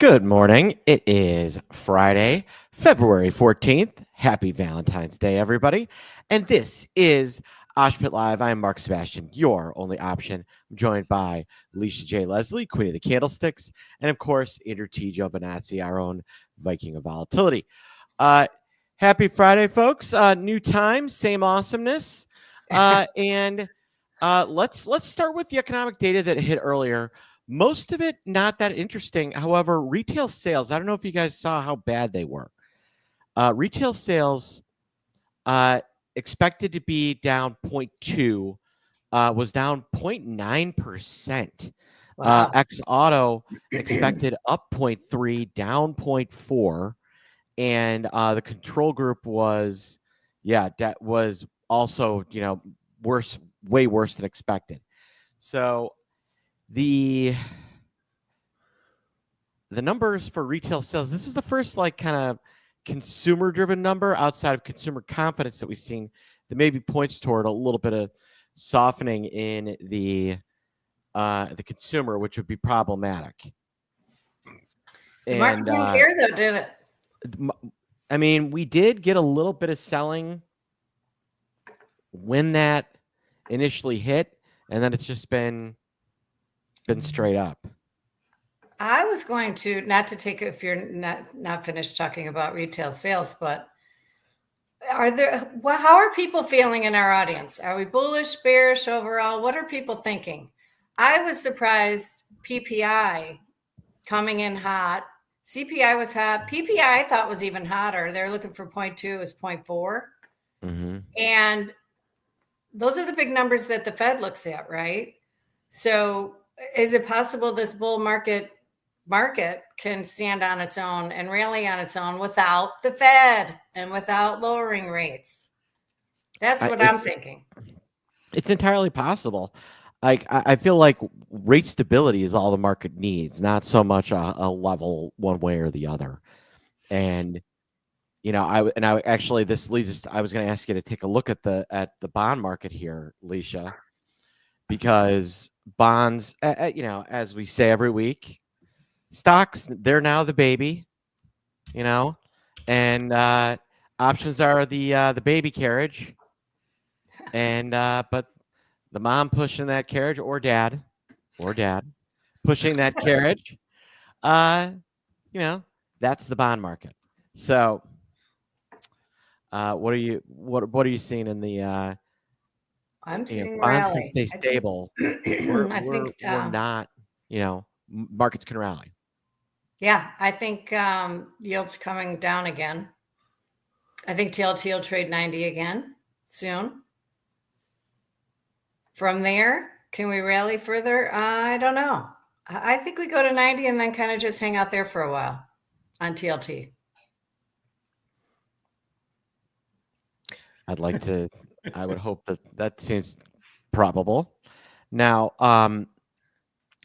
Good morning. It is Friday, February 14th. Happy Valentine's Day, everybody. And this is Oshpit Live. I am Mark Sebastian, your only option. I'm joined by Licia J. Leslie, Queen of the Candlesticks, and of course, Andrew T. Giovanazzi, our own Viking of Volatility. Happy Friday, folks. New time, same awesomeness. And let's start with the economic data that hit earlier. Most of it not that interesting. However, retail sales, I don't know if you guys saw how bad they were. Retail sales expected to be down 0.2, was down 0.9%. Wow. X auto expected up 0.3, down 0.4. And the control group was, that was also, worse, way worse than expected. So the numbers for retail sales, this is the first kind of consumer driven number outside of consumer confidence that we've seen that maybe points toward a little bit of softening in the consumer, which would be problematic. The market didn't care though, did it? I mean, we did get a little bit of selling when that initially hit, and then it's just been straight up. I was going to, not to take, if you're not finished talking about retail sales, but how are people feeling in our audience? Are we bullish, bearish overall? What are people thinking? I was surprised PPI coming in hot. CPI was hot. PPI I thought was even hotter. They're looking for 0.2, it was 0.4. Mm-hmm. And those are the big numbers that the Fed looks at, right? So is it possible this bull market can stand on its own and rally on its own without the Fed and without lowering rates? That's what I'm thinking. It's entirely possible. I feel like rate stability is all the market needs, not so much a level one way or the other. And I actually, this leads us. I was going to ask you to take a look at the bond market here, Licia, because bonds, as we say every week, stocks, they're now the baby, and options are the baby carriage, and but the mom pushing that carriage, or dad pushing that carriage, that's the bond market. So what are you seeing in the I'm seeing bonds rally. can stay stable. We're not, markets can rally. Yeah, I think yields coming down again. I think TLT will trade 90 again soon. From there, can we rally further? I don't know. I think we go to 90 and then kind of just hang out there for a while on TLT. I'd like to, I would hope that seems probable. Now,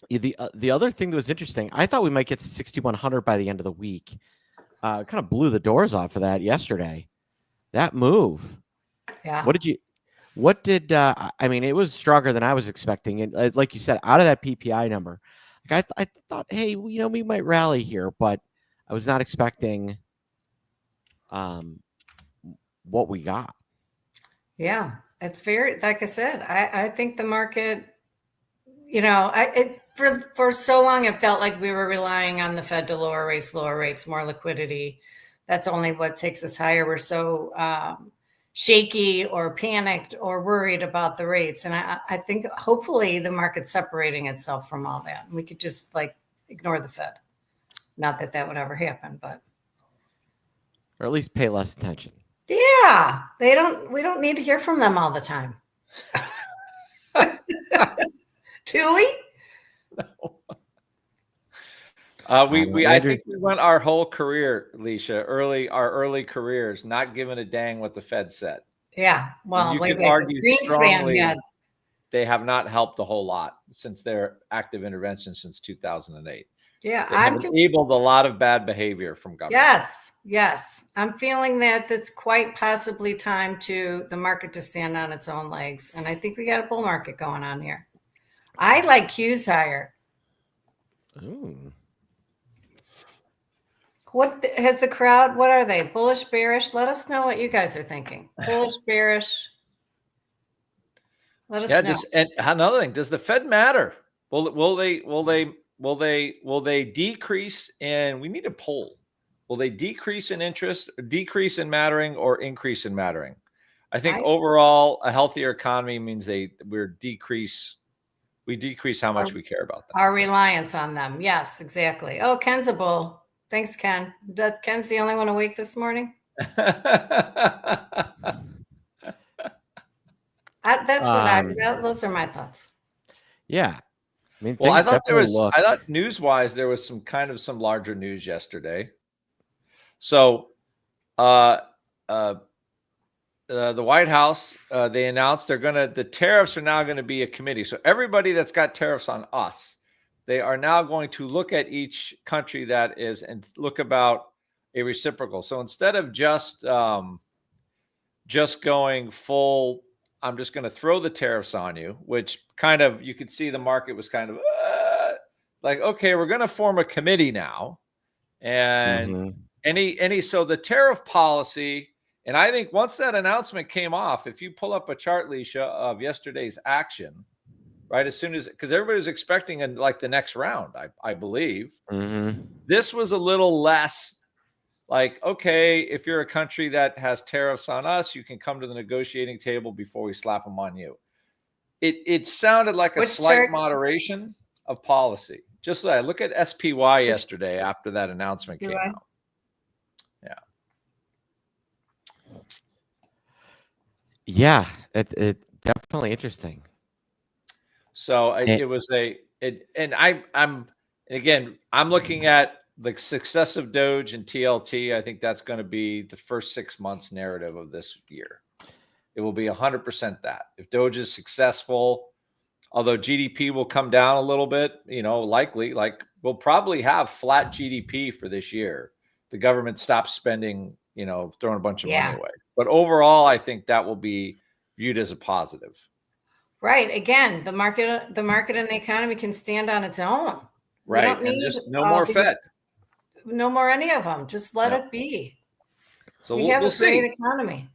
the other thing that was interesting, I thought we might get to 6,100 by the end of the week. Kind of blew the doors off of that yesterday. That move. Yeah. I mean, it was stronger than I was expecting. And like you said, out of that PPI number, I thought, hey, we might rally here, but I was not expecting what we got. Yeah, it's very, like I said, I think the market, for so long, it felt like we were relying on the Fed to lower rates, more liquidity. That's only what takes us higher. We're so shaky or panicked or worried about the rates. And I think hopefully the market's separating itself from all that. We could just ignore the Fed. Not that that would ever happen, but. Or at least pay less attention. Yeah, we don't need to hear from them all the time. Do we? No. I think we went our whole career, Licia, our early careers, not giving a dang what the Fed said. Yeah, well, you could argue strongly they have not helped a whole lot since their active intervention since 2008. Yeah, I'm just enabled a lot of bad behavior from government. Yes. I'm feeling that that's quite possibly time to the market to stand on its own legs. And I think we got a bull market going on here. I like Q's higher. Ooh. What has the crowd? What are they? Bullish, bearish? Let us know what you guys are thinking. Bullish, bearish. Let us know. And another thing, does the Fed matter? Will they decrease? And we need a poll. Will they decrease in interest, decrease in mattering, or increase in mattering? I think overall, a healthier economy means we decrease how much we care about them. Our reliance on them. Yes, exactly. Oh, Ken's a bull. Thanks, Ken. Ken's the only one awake this morning. Those are my thoughts. Yeah. I mean, I thought news-wise, there was some larger news yesterday. So, the White House, they announced the tariffs are now going to be a committee. So everybody that's got tariffs on us, they are now going to look at each country that is and look about a reciprocal. So instead of just going full, I'm just going to throw the tariffs on you, which kind of, you could see the market was kind of like, okay, we're going to form a committee now. And so the tariff policy, and I think once that announcement came off, if you pull up a chart, Licia, of yesterday's action, right, as soon as, because everybody was expecting the next round, I believe, this was a little less like, okay, if you're a country that has tariffs on us, you can come to the negotiating table before we slap them on you. It sounded like a slight moderation of policy. Just like, look at SPY yesterday after that announcement came out. Yeah, it definitely interesting. So I'm looking at the success of Doge and TLT. I think that's going to be the first 6 months narrative of this year. It will be 100% that. If Doge is successful, although GDP will come down a little bit, likely, we'll probably have flat GDP for this year. The government stops spending, throwing a bunch of money away. But overall, I think that will be viewed as a positive. Right. Again, the market and the economy can stand on its own. Right. And just no more Fed. No more any of them. Just let it be. So we'll have a see. great economy.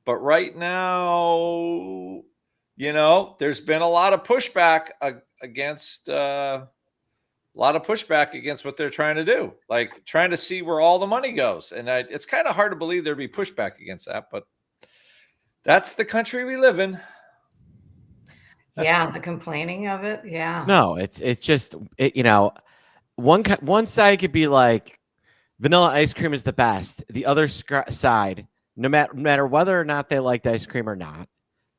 But right now, there's been a lot of pushback against what they're trying to do, like trying to see where all the money goes. And it's kind of hard to believe there'd be pushback against that, but that's the country we live in. Yeah, the complaining of it. Yeah. No, it's just one side could be like vanilla ice cream is the best. The other side, no matter whether or not they liked ice cream or not,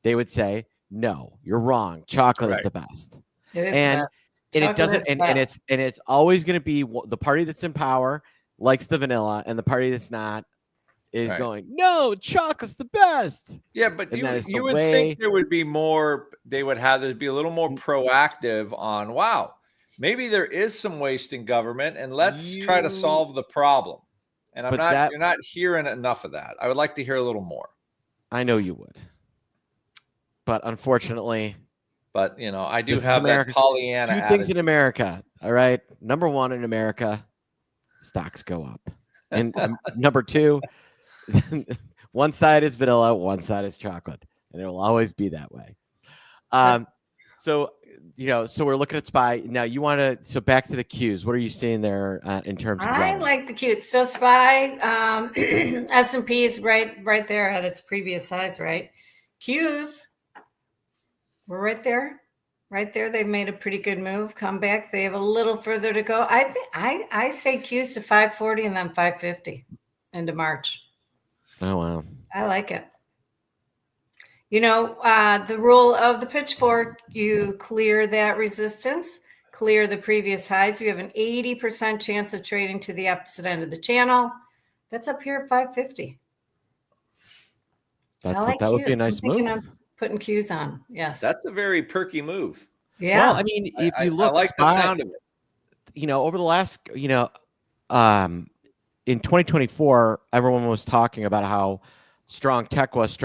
they would say, "No, you're wrong. Chocolate is the best." It is the best. And it doesn't, and it's always going to be the party that's in power likes the vanilla, and the party that's not is going, "No, chocolate's the best." Yeah, but you would think there would be more. There'd be a little more proactive on. Wow, maybe there is some waste in government, and let's try to solve the problem. And you're not hearing enough of that. I would like to hear a little more. I know you would, but unfortunately. But, I do have that Pollyanna attitude. 2 things in America, all right? Number 1 in America, stocks go up. And number 2, one side is vanilla, one side is chocolate. And it will always be that way. So we're looking at SPY. Now, so back to the Qs. What are you seeing there in terms of I like the Qs. So SPY, S&P is right there at its previous highs, right? Qs, we're right there. Right there. They've made a pretty good move. Come back. They have a little further to go. I think I say Qs to 540 and then 550 into March. Oh, wow. I like it. The rule of the pitchfork, you clear that resistance, clear the previous highs. You have an 80% chance of trading to the opposite end of the channel. That's up here at 550. That would be a nice move. Putting Qs on. Yes. That's a very perky move. Yeah. Well, I mean, if you look, I like the sound of it. Over the last, in 2024, everyone was talking about how strong tech was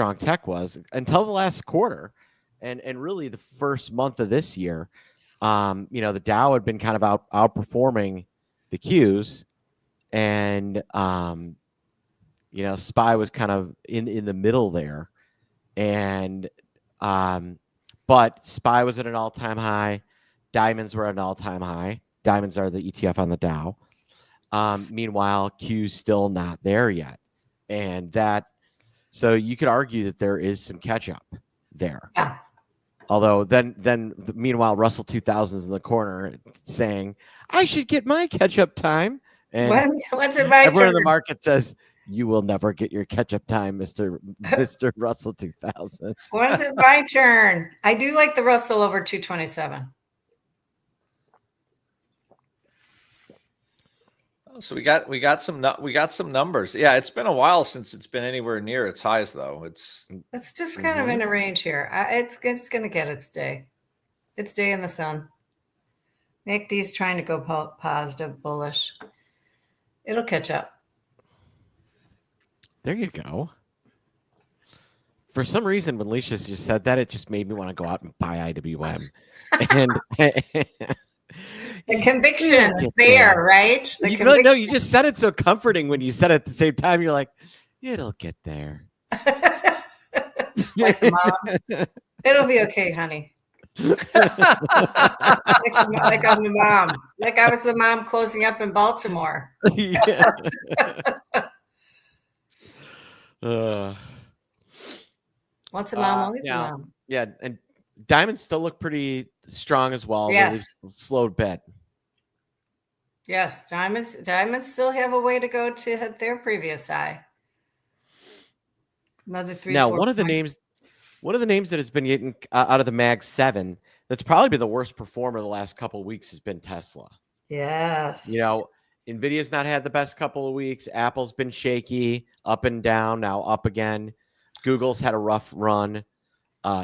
until the last quarter. And really the first month of this year, the Dow had been kind of outperforming the Qs. and SPY was kind of in the middle there, and but SPY was at an all-time high. Diamonds were at an all-time high. Diamonds are the ETF on the Dow. Meanwhile, Q's still not there yet, so you could argue that there is some catch up there. Yeah. Although meanwhile, Russell 2000 is in the corner saying, "I should get my catch up time." And when's it my everyone turn? in the market says, "You will never get your catch up time, Mister Russell 2000." When's it my turn? I do like the Russell over 227. So we got some numbers. Yeah, it's been a while since it's been anywhere near its highs, though. It's just kind of in a range here. It's going to get its day. Its day in the sun. MACD's trying to go positive, bullish. It'll catch up. There you go. For some reason, when Licia just said that, it just made me want to go out and buy IWM. And the conviction is there, right? No, you just said it so comforting when you said it at the same time. You're like, it'll get there. Like mom. It'll be okay, honey. like I'm the mom. Like I was the mom closing up in Baltimore. Once a mom, always a mom. Yeah, and diamonds still look pretty strong as well. Yes. Slowed bet. Yes, diamonds still have a way to go to hit their previous high. Another 3. Now, one of the names that has been getting out of the Mag 7 that's probably been the worst performer the last couple of weeks has been Tesla. Yes. Nvidia's not had the best couple of weeks. Apple's been shaky, up and down, now up again. Google's had a rough run.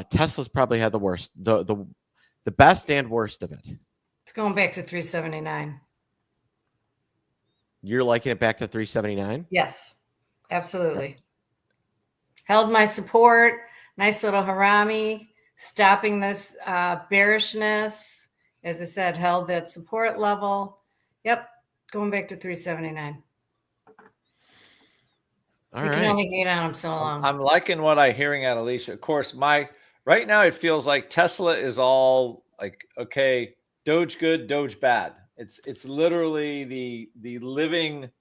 Tesla's probably had the worst, the best and worst of it. It's going back to 379. You're liking it back to 379? Yes, absolutely. Held my support. Nice little harami, stopping this bearishness. As I said, held that support level. Yep, going back to 379. You can only hate on them so long. I'm liking what I'm hearing out of Licia. Of course, right now it feels like Tesla is all like, okay, Doge good, Doge bad. It's literally the living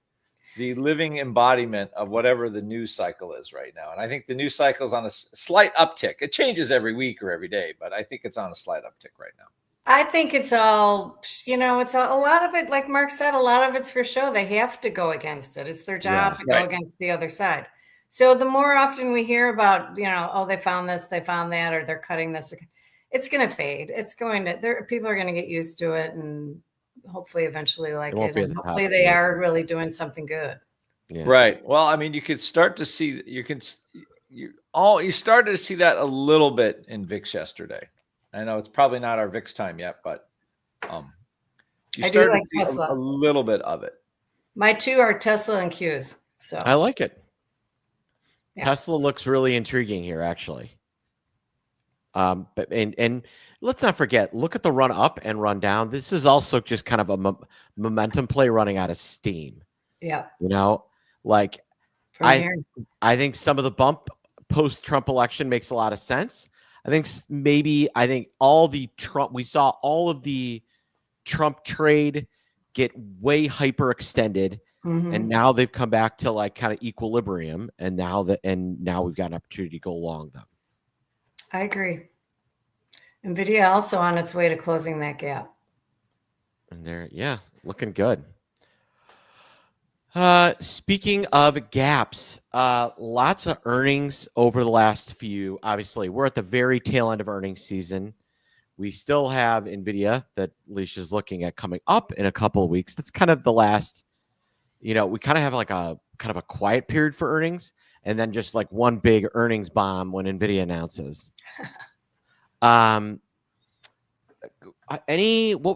embodiment of whatever the news cycle is right now. And I think the news cycle is on a slight uptick. It changes every week or every day, but I think it's on a slight uptick right now. I think it's all, it's a lot of it, like Mark said, a lot of it's for show. They have to go against it. It's their job to go against the other side. So the more often we hear about, they found this, they found that, or they're cutting this, it's going to fade. It's going to, people are going to get used to it and hopefully eventually like it. And hopefully they are really doing something good. Yeah. Right. Well, I mean, you could start to see, you started to see that a little bit in VIX yesterday. I know it's probably not our VIX time yet, but you started to see a little bit of it. My two are Tesla and Qs. So I like it. Yeah. Tesla looks really intriguing here, actually. But let's not forget, look at the run up and run down. This is also just kind of a momentum play running out of steam. Yeah. I think some of the bump post-Trump election makes a lot of sense. I think we saw all of the Trump trade get way hyper extended. Mm-hmm. And now they've come back to like kind of equilibrium. And now we've got an opportunity to go long them. I agree. NVIDIA also on its way to closing that gap. And they're, looking good. Speaking of gaps, lots of earnings over the last few. Obviously, we're at the very tail end of earnings season. We still have NVIDIA that Licia's looking at coming up in a couple of weeks. That's kind of the last, we kind of have like a kind of a quiet period for earnings, and then just like one big earnings bomb when NVIDIA announces. What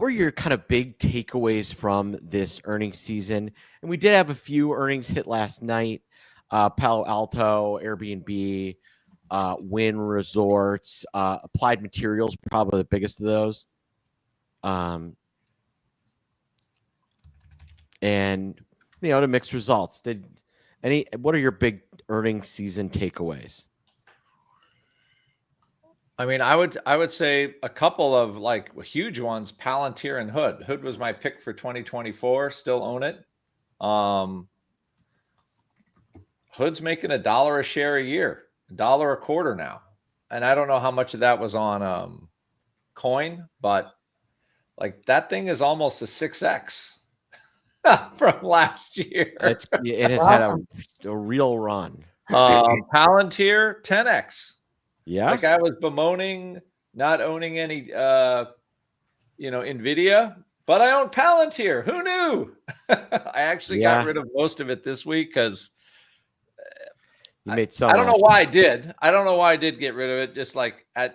were your kind of big takeaways from this earnings season? And we did have a few earnings hit last night. Palo Alto, Airbnb, Wynn Resorts, Applied Materials, probably the biggest of those. And to mixed results. What are your big earnings season takeaways? I mean, I would say a couple of like huge ones, Palantir and Hood. Hood was my pick for 2024. Still own it. Hood's making $1 a share a year, $1 a quarter now. And I don't know how much of that was on coin, but like that thing is almost a 6x from last year. It has had a real run. Palantir 10x. Yeah. Like I was bemoaning not owning any Nvidia, but I own Palantir. Who knew? I actually got rid of most of it this week because you made so I don't much. know why I did. I don't know why I did get rid of it. Just like I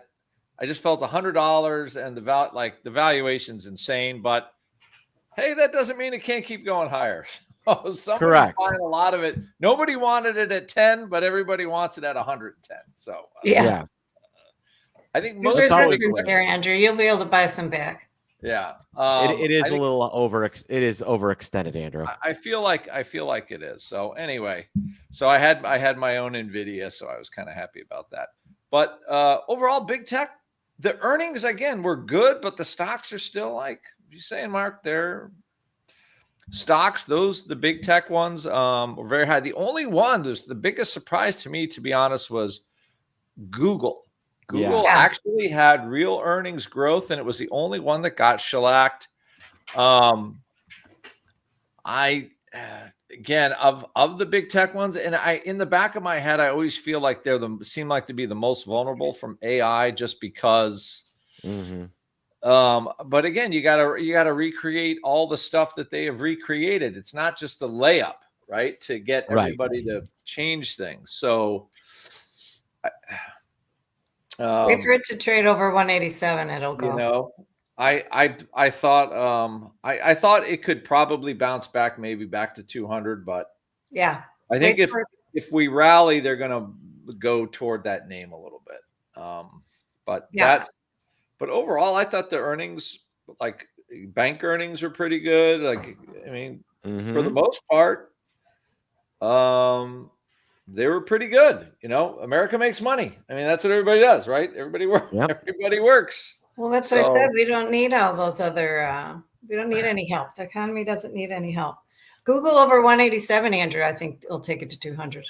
just felt $100 and the valuation's insane, but hey, that doesn't mean it can't keep going higher. So somebody's buying a lot of it. Nobody wanted it at 10, but everybody wants it at 110. So yeah. I think most resistance there, Andrew. You'll be able to buy some back. Yeah, it is a little It is overextended, Andrew. I feel like it is. So anyway, so I had my own Nvidia, so I was kind of happy about that. But overall, big tech, the earnings again were good, but the stocks are still like you saying, Mark. They're stocks. The big tech ones were very high. The only one that's the biggest surprise to me, to be honest, was Google. Google actually had real earnings growth, and it was the only one that got shellacked. Again, of the big tech ones, and in the back of my head, I always feel like seem like to be the most vulnerable from AI, just because. Mm-hmm. But again, you gotta recreate all the stuff that they have recreated. It's not just a layup, right? To get everybody to change things. So. Wait for it to trade over 187. It'll go. I thought I thought it could probably bounce back, maybe back to 200, but yeah, I think if we rally, they're gonna go toward that name a little bit. But overall, I thought the earnings, like bank earnings, were pretty good. Like I mean, for the most part, they were pretty good. America makes money. I mean, that's what everybody does, right? Everybody works. Yep. Everybody works. Well, that's what I said. We don't need all those other. We don't need any help. The economy doesn't need any help. Google over 187, Andrew. I think it'll take it to 200.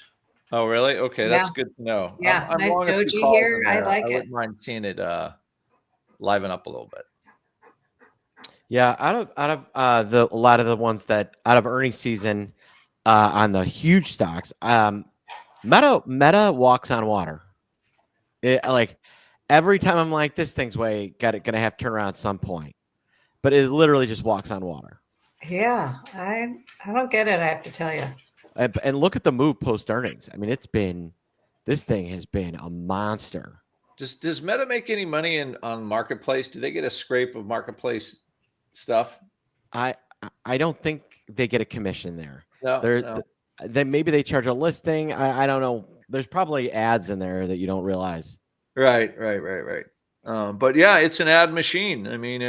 Oh, really? Okay, that's good to know. Yeah, I'm nice doji here. I like it. I wouldn't mind seeing it liven up a little bit. Yeah, out of a lot of the ones that out of earnings season on the huge stocks. Meta walks on water. Like every time I'm like, this thing's gonna have to turn around at some point, but it literally just walks on water. Yeah, I don't get it. I have to tell you. And look at the move post earnings. I mean, this thing has been a monster. Does Meta make any money on Marketplace? Do they get a scrape of Marketplace stuff? I don't think they get a commission there. No. Then maybe they charge a listing. I don't know. There's probably ads in there that you don't realize. Right. But yeah, it's an ad machine. I mean,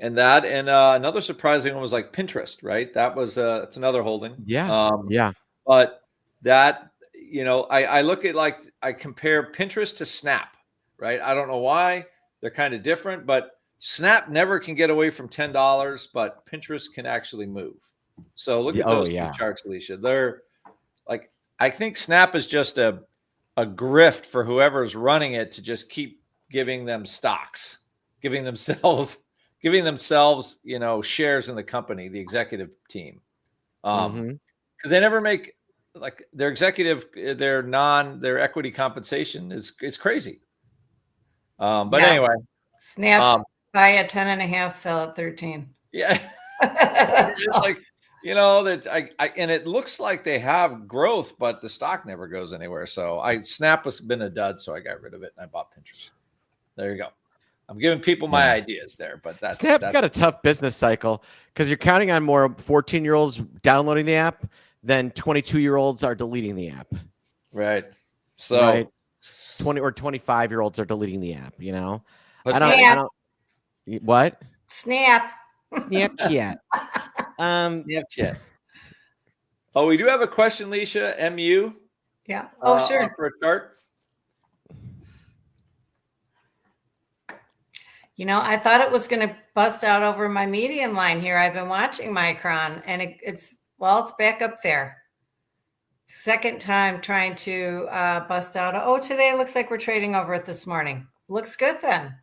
another surprising one was like Pinterest, right? That was it's another holding. Yeah. But that I look at I compare Pinterest to Snap, right? I don't know why they're kind of different, but Snap never can get away from $10, but Pinterest can actually move. So look at those two charts, Licia. They're like, I think Snap is just a grift for whoever's running it to just keep giving them stocks, giving themselves, shares in the company, the executive team. Because they never make like their their equity compensation is crazy. Anyway, Snap buy at 10.5, sell at 13. Yeah. Like, that and it looks like they have growth, but the stock never goes anywhere. So Snap has been a dud, so I got rid of it and I bought Pinterest. There you go. I'm giving people my ideas there, but Snap's got a tough business cycle because you're counting on more 14-year-olds downloading the app than 22-year-olds are deleting the app. Right. So 20 or 25-year-olds are deleting the app, But I don't what? Snapchat. Snapchat. Oh, we do have a question, Licia. MU. Yeah. Oh, sure. For a chart. You know, I thought it was going to bust out over my median line here. I've been watching Micron, and it's back up there. Second time trying to bust out. Oh, today it looks like we're trading over it this morning. Looks good then.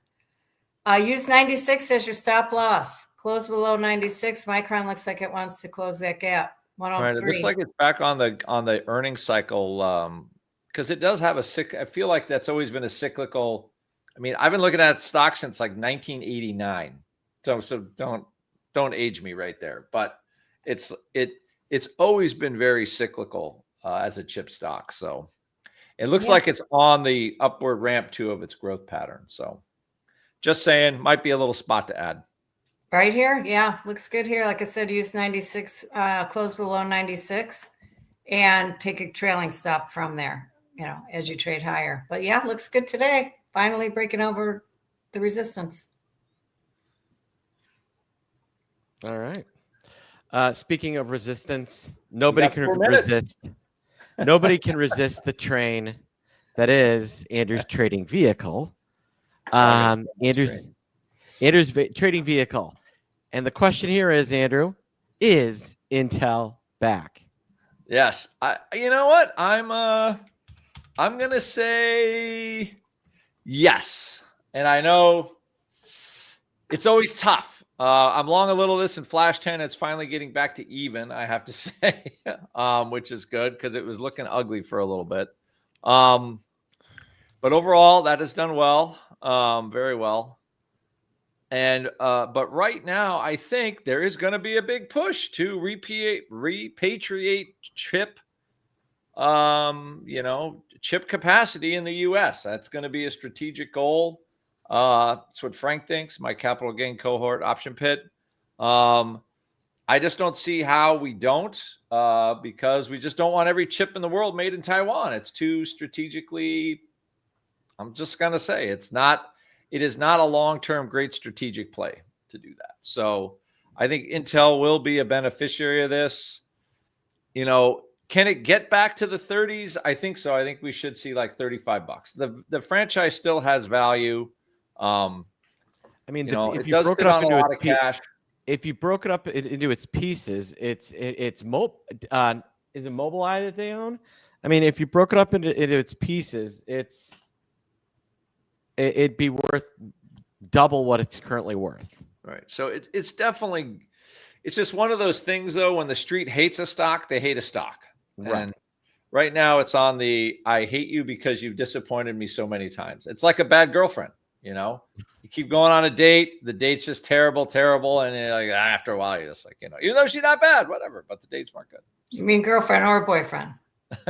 Use 96 as your stop loss. Close below 96. Micron looks like it wants to close that gap. 103. Right. It looks like it's back on the earnings cycle because it does have I feel like that's always been a cyclical. I mean, I've been looking at stock since like 1989. So don't age me right there. But it's always been very cyclical as a chip stock. So it looks like it's on the upward ramp too of its growth pattern. So just saying, might be a little spot to add. Right here? Yeah, looks good here. Like I said, use 96, close below 96, and take a trailing stop from there, you know, as you trade higher. But yeah, looks good today. Finally breaking over the resistance. All right. Speaking of resistance, nobody can resist. Nobody can resist the train that is Andrew's trading vehicle. Andrew's trading vehicle. And the question here is, Andrew, is Intel back? Yes. You know what? I'm going to say yes. And I know it's always tough. I'm long a little this in Flash 10. It's finally getting back to even, I have to say, which is good because it was looking ugly for a little bit. But overall, that has done well, very well. And but right now, I think there is going to be a big push to repatriate chip, chip capacity in the U.S. That's going to be a strategic goal. That's what Frank thinks. My capital gain cohort option pit. I just don't see how we don't, because we just don't want every chip in the world made in Taiwan. It's too strategically. I'm just going to say it is not a long-term great strategic play to do that. So I think Intel will be a beneficiary of this. You know, can it get back to the 30s? I think so. I think we should see like $35. The franchise still has value. I mean, if you broke it up into a lot of cash. If you broke it up into its pieces, is it Mobileye that they own? I mean, if you broke it up into its pieces, it'd be worth double what it's currently worth. Right. So it's definitely, it's just one of those things though, when the street hates a stock, they hate a stock. Right. And right now it's on the, I hate you because you've disappointed me so many times. It's like a bad girlfriend, you know, you keep going on a date, the date's just terrible. And you're like, after a while, you're just like, even though she's not bad, whatever, but the dates weren't good. You mean girlfriend or boyfriend?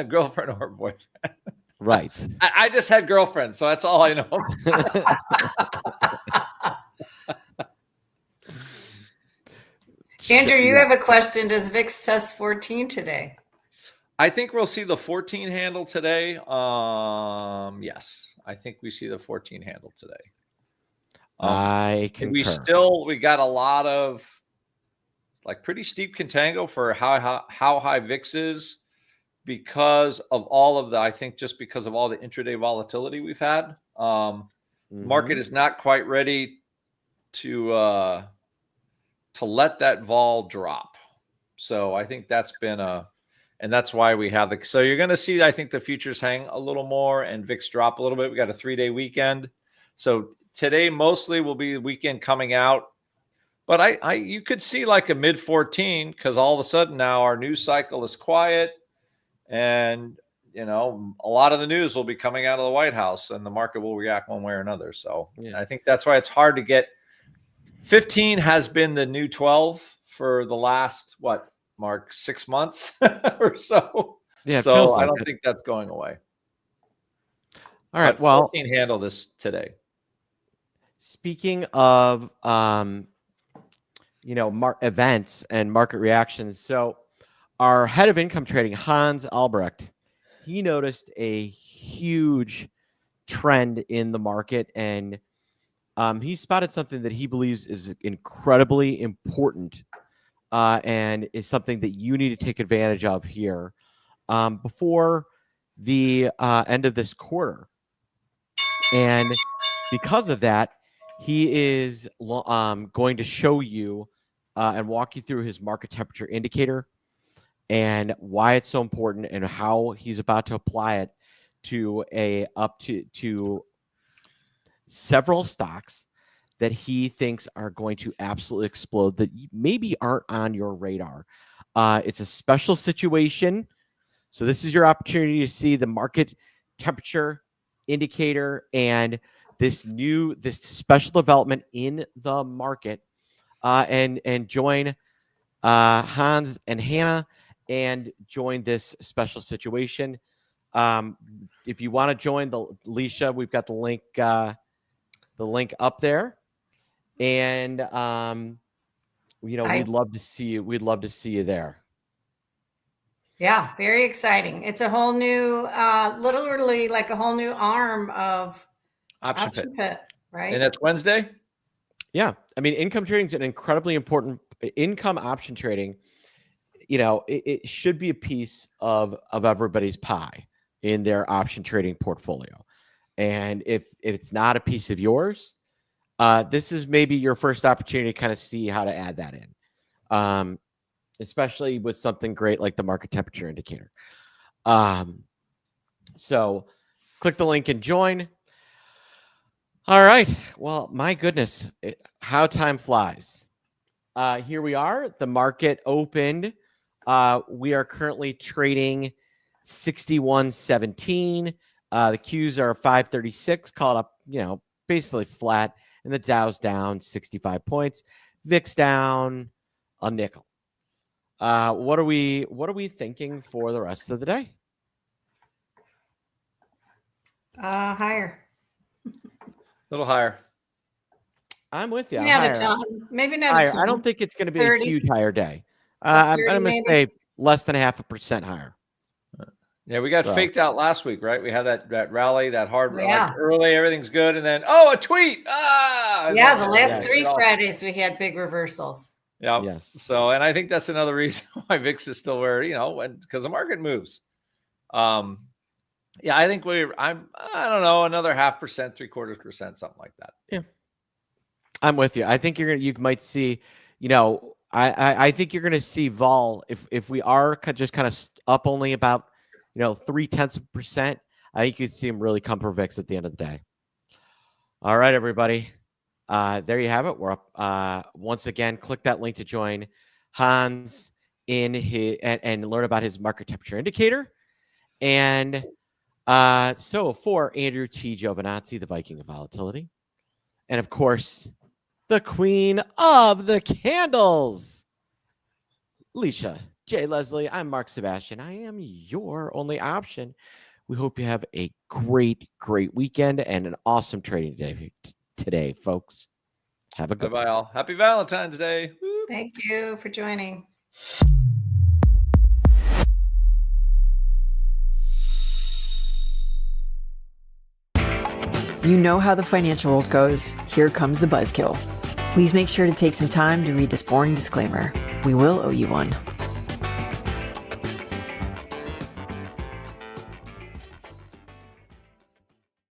Girlfriend or boyfriend. Right. I just had girlfriends, so that's all I know. Andrew, you have a question. Does VIX test 14 today? I think we'll see the 14 handle today. Yes, I think we see the 14 handle today. I concur. We got a lot of like pretty steep contango for how high VIX is. Because of all of I think just because of all the intraday volatility we've had, market is not quite ready to let that vol drop. So I think that's been and that's why we have so you're going to see, I think the futures hang a little more and VIX drop a little bit. We got a 3-day weekend. So today mostly will be the weekend coming out. But you could see like a mid 14 because all of a sudden now our news cycle is quiet. And, a lot of the news will be coming out of the White House and the market will react one way or another. So I think that's why it's hard to get. 15 has been the new 12 for the last, Mark, 6 months or so. Yeah. So I don't think that's going away. All right. But well, 14 handle this today. Speaking of, events and market reactions. So, our head of income trading, Hans Albrecht, he noticed a huge trend in the market, and he spotted something that he believes is incredibly important and is something that you need to take advantage of here before the end of this quarter. And because of that, he is going to show you and walk you through his market temperature indicator and why it's so important and how he's about to apply it to up to several stocks that he thinks are going to absolutely explode that maybe aren't on your radar. It's a special situation. So this is your opportunity to see the market temperature indicator and this special development in the market, and join Hans and Hannah and join this special situation. If you want to join the Licia, we've got the link up there, and we'd love to see you. We'd love to see you there. Yeah, very exciting. It's a whole new, literally like a whole new arm of option pit, right? And it's Wednesday? Yeah. I mean, income trading is an incredibly important income option trading. It should be a piece of everybody's pie in their option trading portfolio. And if it's not a piece of yours, this is maybe your first opportunity to kind of see how to add that in. Especially with something great like the market temperature indicator. So click the link and join. All right. Well, my goodness, how time flies. Here we are. The market opened. We are currently trading 61.17. The Qs are 536, called up, basically flat, and the Dow's down 65 points. VIX down a nickel. What are we thinking for the rest of the day? Higher. A little higher. I'm with you. Maybe not higher. a ton. I don't think it's going to be 30. a huge higher day. I'm going to say less than 0.5% higher. Yeah, we got faked out last week, right? We had that rally, that hard early, everything's good, and then a tweet. Yeah, the last 3 Fridays we had big reversals. Yeah. Yes. So, and I think that's another reason why VIX is still where, because the market moves. Yeah, I think I don't know, another 0.5%, 0.75%, something like that. Yeah. I'm with you. I think you might see, I think you're going to see vol if we are just kind of up only about, 0.3%. I think you'd see him really come for VIX at the end of the day. All right, everybody. There you have it. We're up. Once again, click that link to join Hans in his and learn about his market temperature indicator. And so for Andrew T. Giovinazzi, the Viking of Volatility, and of course, the Queen of the Candles, Licia J. Leslie, I'm Mark Sebastian. I am your only option. We hope you have a great, great weekend and an awesome trading day today, folks. Have a good one. Bye, all. Happy Valentine's Day. Woo. Thank you for joining. You know how the financial world goes. Here comes the buzzkill. Please make sure to take some time to read this boring disclaimer. We will owe you one.